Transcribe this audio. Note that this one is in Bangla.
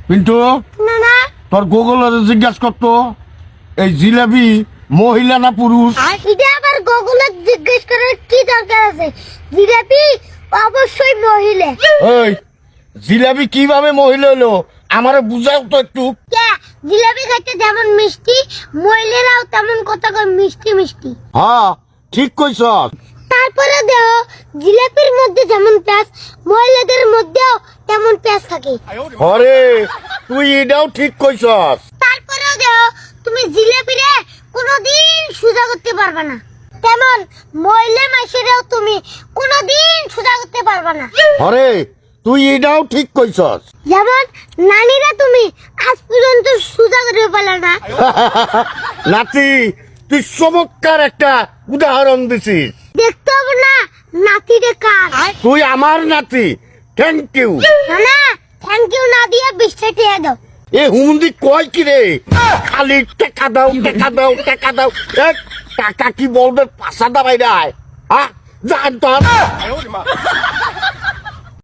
পিন্টু না না তোর গুগলের জিজ্ঞাসা করতো এই জিলাপি মহিলা না পুরুষ? এটা আবার গুগলে জিজ্ঞেস করার কি দরকার আছে? জিলাপি অবশ্যই মহিলা। এই জিলাপি কিভাবে মহিলা হলো আমারে বুঝাও তো একটু। কে জিলাপি খাইতে যেমন মিষ্টি, মহিলারাও তেমন কথা কয় মিষ্টি মিষ্টি। হ্যাঁ ঠিক কইছস। তারপরে দেও জিলাপির মধ্যে যেমন প্যাঁচ, মহিলাদের মধ্যেও তেমন প্যাঁচ থাকে। আরে তুই এটাও ঠিক কইছস। তারপরেও দেও তুমি জিলাপিরে কোনোদিন সোজা করতে পারবে না, তেমন মহিলা মাসেরাও তুমি কোনোদিন সোজা করতে পারবে না। আরে তুই এটাও ঠিক কইছস। যেমন নানিরা তুমি আজ পর্যন্ত সোজা করে পারলে না। নাতি তুই চমৎকার একটা উদাহরণ দিছিস। দেখতে হবে না নাতিরে কার। তুই আমার নাতি, থ্যাংক ইউ। না না থ্যাংক ইউ না দিয়ে 20 টাকা দাও। এ হুমন্দি কয় কি রে, খালি টাকা দাও টাকা দাও টাকা দাও। এক টাকা কি বলবে পাশা দাবাই রায়, হ্যাঁ জান তোর।